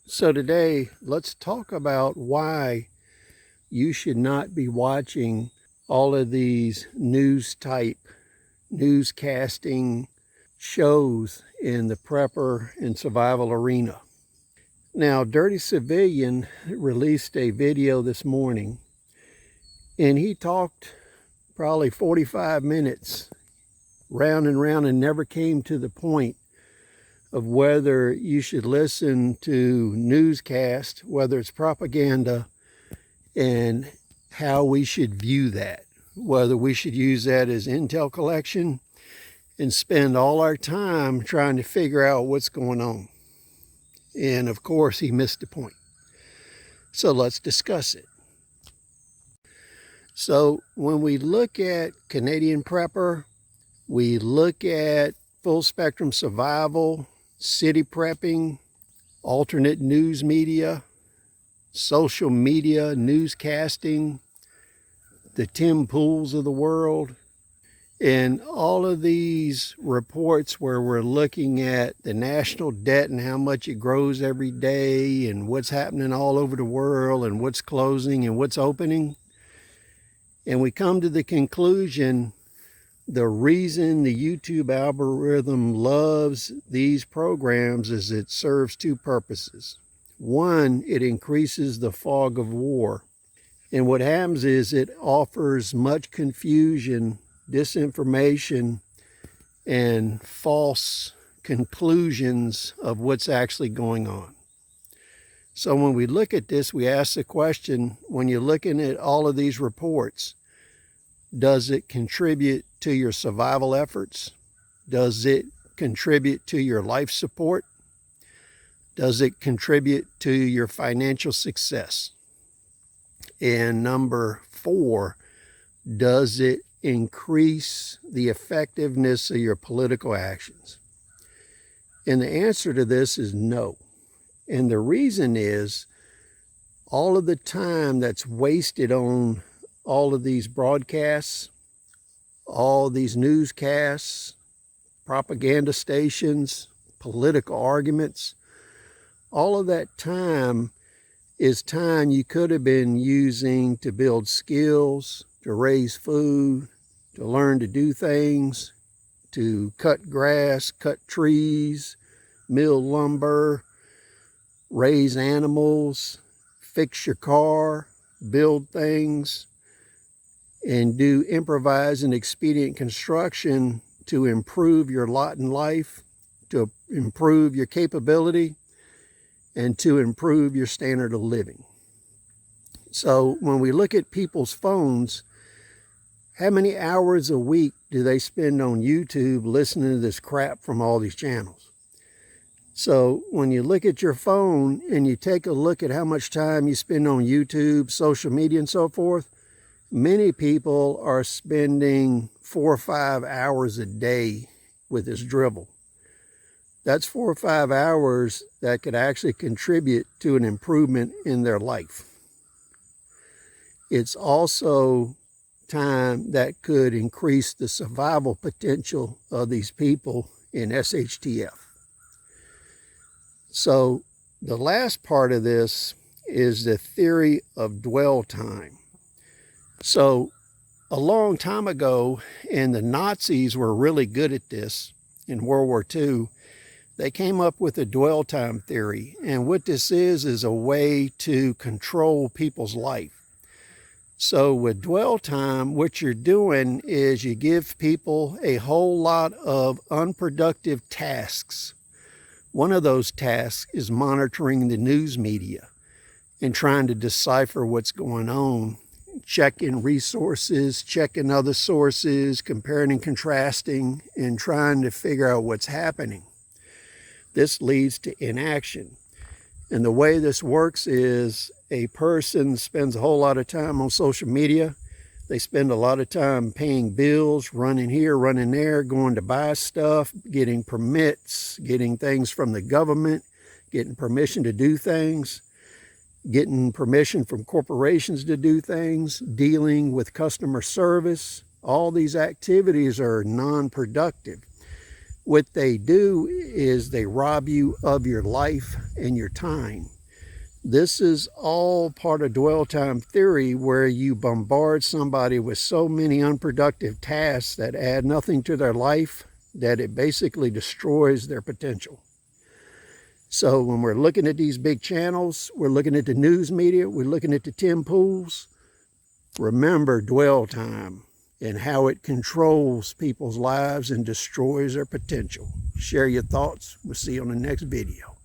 So today, let's talk about why you should not be watching all of these newscasting shows in the prepper and survival arena. Now, Dirty Civilian released a video this morning, and he talked probably 45 minutes round and round and never came to the point of whether you should listen to newscast, whether it's propaganda, and how we should view that, whether we should use that as intel collection and spend all our time trying to figure out what's going on. And of course, he missed the point. So let's discuss it. So when we look at Canadian prepper, we look at full spectrum survival, city prepping, alternate news media, social media, newscasting, the Tim Pools of the world, and all of these reports where we're looking at the national debt and how much it grows every day and what's happening all over the world and what's closing and what's opening. And we come to the conclusion the reason the YouTube algorithm loves these programs is it serves two purposes. One, it increases the fog of war. And what happens is it offers much confusion, disinformation, and false conclusions of what's actually going on. So when we look at this, we ask the question, when you're looking at all of these reports, does it contribute to your survival efforts? Does it contribute to your life support? Does it contribute to your financial success? And number 4, does it increase the effectiveness of your political actions? And the answer to this is no. And the reason is all of the time that's wasted on all of these broadcasts, all these newscasts, propaganda stations, political arguments, all of that time is time you could have been using to build skills, to raise food, to learn to do things, to cut grass, cut trees, mill lumber, raise animals, fix your car, build things, and do improvised and expedient construction to improve your lot in life, to improve your capability, and to improve your standard of living. So when we look at people's phones, how many hours a week do they spend on YouTube listening to this crap from all these channels? So when you look at your phone and you take a look at how much time you spend on YouTube, social media, and so forth, many people are spending 4 or 5 hours a day with this dribble. That's 4 or 5 hours that could actually contribute to an improvement in their life. It's also time that could increase the survival potential of these people in SHTF. So the last part of this is the theory of dwell time. So a long time ago, and the Nazis were really good at this in World War II, they came up with a dwell time theory. And what this is a way to control people's life. So with dwell time, what you're doing is you give people a whole lot of unproductive tasks. One of those tasks is monitoring the news media and trying to decipher what's going on, checking resources, checking other sources, comparing and contrasting, and trying to figure out what's happening. This leads to inaction. And the way this works is a person spends a whole lot of time on social media. They spend a lot of time paying bills, running here, running there, going to buy stuff, getting permits, getting things from the government, getting permission to do things, getting permission from corporations to do things, dealing with customer service. All these activities are non-productive. What they do is they rob you of your life and your time. This is all part of dwell time theory, where you bombard somebody with so many unproductive tasks that add nothing to their life that it basically destroys their potential. So when we're looking at these big channels, we're looking at the news media, we're looking at the Tim Pools, remember dwell time and how it controls people's lives and destroys their potential. Share your thoughts. We'll see you on the next video.